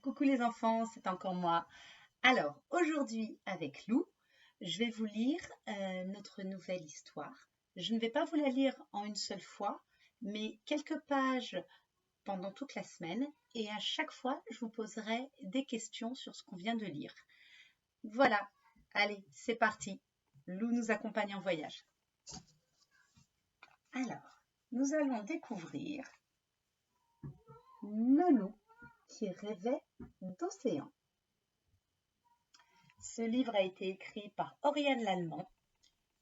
Coucou les enfants, c'est encore moi. Alors, aujourd'hui avec Lou, je vais vous lire notre nouvelle histoire. Je ne vais pas vous la lire en une seule fois, mais quelques pages pendant toute la semaine et à chaque fois, je vous poserai des questions sur ce qu'on vient de lire. Voilà, allez, c'est parti. Lou nous accompagne en voyage. Alors, nous allons découvrir Nonou qui rêvait d'océan. Ce livre a été écrit par Oriane Lallemand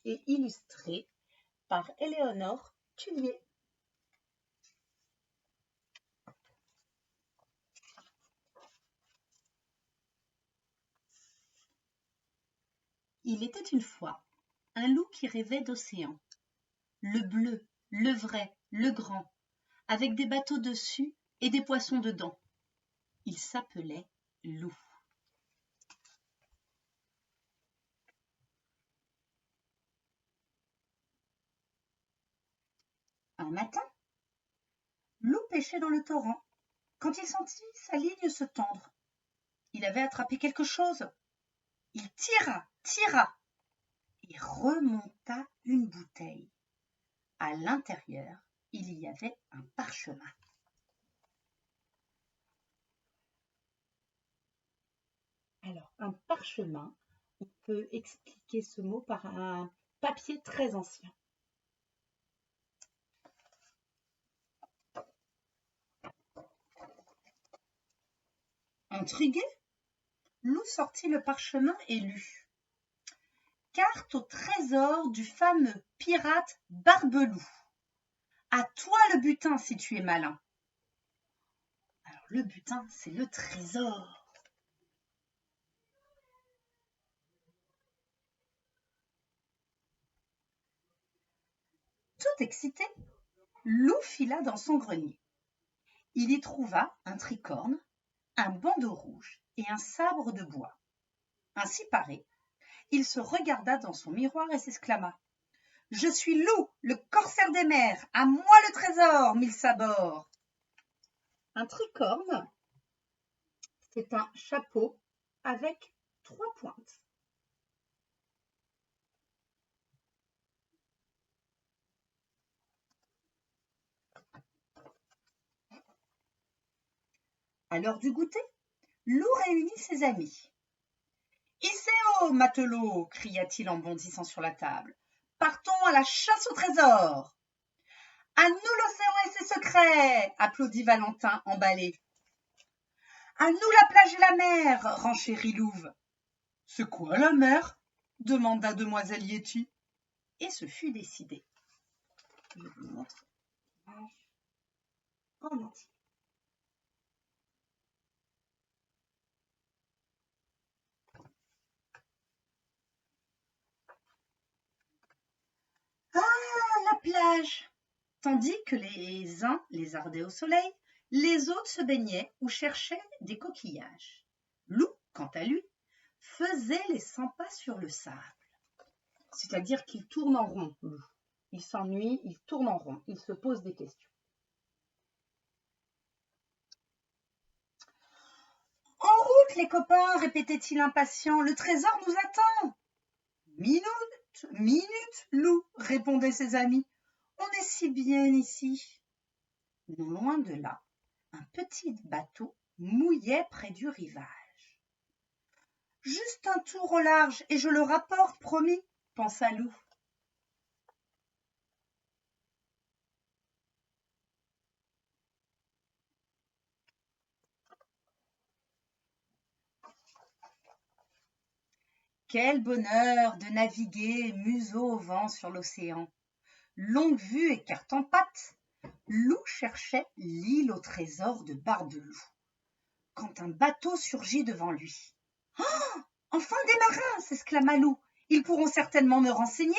et illustré par Éléonore Tullier. Il était une fois un loup qui rêvait d'océan. Le bleu, le vrai, le grand, avec des bateaux dessus et des poissons dedans. Il s'appelait Loup. Un matin, Loup pêchait dans le torrent quand il sentit sa ligne se tendre. Il avait attrapé quelque chose. Il tira et remonta une bouteille. À l'intérieur, il y avait un parchemin. Alors, un parchemin, on peut expliquer ce mot par un papier très ancien. Intrigué, Loup sortit le parchemin et lut. Carte au trésor du fameux pirate Barbeloup. À toi le butin si tu es malin. Alors, le butin, c'est le trésor. Tout excité, Loup fila dans son grenier. Il y trouva un tricorne, un bandeau rouge et un sabre de bois. Ainsi paré, il se regarda dans son miroir et s'exclama : « Je suis Loup, le corsaire des mers, à moi le trésor, mille sabords !» Un tricorne, c'est un chapeau avec 3 pointes. À l'heure du goûter, Loup réunit ses amis. « Icéo, matelot !» cria-t-il en bondissant sur la table. « Partons à la chasse au trésor !»« À nous l'océan et ses secrets !» applaudit Valentin emballé. « À nous la plage et la mer !» renchérit Louve. « C'est quoi la mer ?» demanda demoiselle Yéti. Et ce fut décidé. Je vous montre l'image en entier. La plage, tandis que les uns lézardaient au soleil, les autres se baignaient ou cherchaient des coquillages. Loup, quant à lui, faisait les 100 pas sur le sable. C'est-à-dire qu'il tourne en rond, Loup. Il s'ennuie, il tourne en rond, il se pose des questions. En route, les copains, répétait-il impatient, le trésor nous attend. Minute, Loup, répondaient ses amis. On est si bien ici. Non loin de là, un petit bateau mouillait près du rivage. Juste un tour au large et je le rapporte, promis, pensa Loup. Quel bonheur de naviguer museau au vent sur l'océan. Longue vue et carte en patte, Loup cherchait l'île au trésor de Barbeloup, quand un bateau surgit devant lui. « Oh, enfin des marins !» s'exclama Loup. « Ils pourront certainement me renseigner. »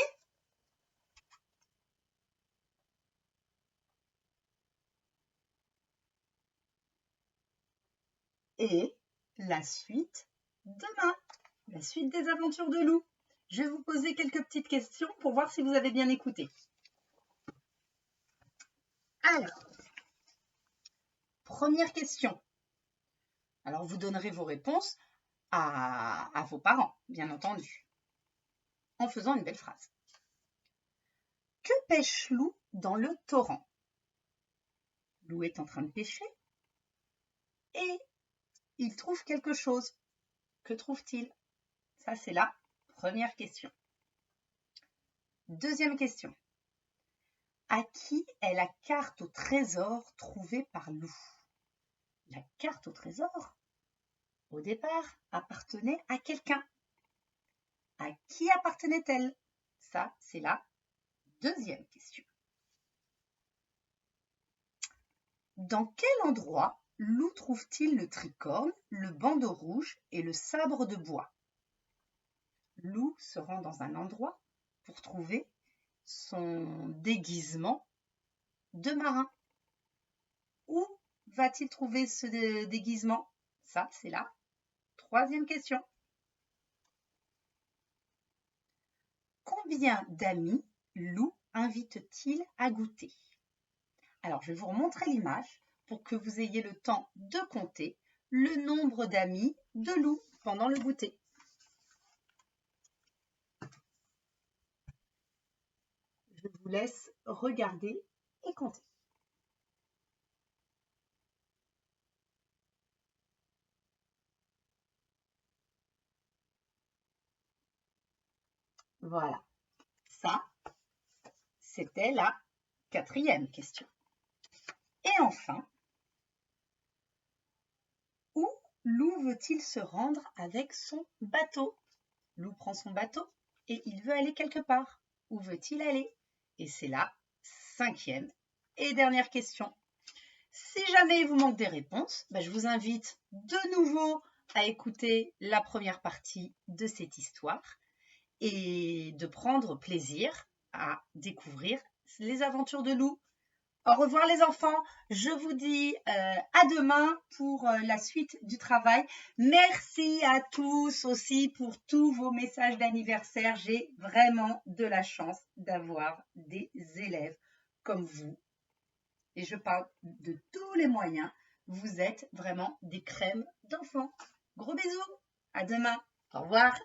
Et la suite demain, la suite des aventures de Loup. Je vais vous poser quelques petites questions pour voir si vous avez bien écouté. Alors, première question. Alors, vous donnerez vos réponses à vos parents, bien entendu, en faisant une belle phrase. Que pêche Lou dans le torrent? Lou est en train de pêcher et il trouve quelque chose. Que trouve-t-il? Ça, c'est la première question. Deuxième question. À qui est la carte au trésor trouvée par Lou? La carte au trésor, au départ, appartenait à quelqu'un. À qui appartenait-elle? Ça, c'est la deuxième question. Dans quel endroit Lou trouve-t-il le tricorne, le bandeau rouge et le sabre de bois? Lou se rend dans un endroit pour trouver son déguisement de marin. Où va-t-il trouver ce déguisement? Ça, c'est la troisième question. Combien d'amis Lou invite-t-il à goûter? Alors, je vais vous remontrer l'image pour que vous ayez le temps de compter le nombre d'amis de Lou pendant le goûter. Je vous laisse regarder et compter. Voilà, ça, c'était la quatrième question. Et enfin, où Lou veut-il se rendre avec son bateau? Lou prend son bateau et il veut aller quelque part. Où veut-il aller? Et c'est la cinquième et dernière question. Si jamais il vous manque des réponses, je vous invite de nouveau à écouter la première partie de cette histoire et de prendre plaisir à découvrir les aventures de Lou. Au revoir les enfants, je vous dis à demain pour la suite du travail. Merci à tous aussi pour tous vos messages d'anniversaire. J'ai vraiment de la chance d'avoir des élèves comme vous. Et je parle de tous les moyens. Vous êtes vraiment des crèmes d'enfants. Gros bisous, à demain, au revoir.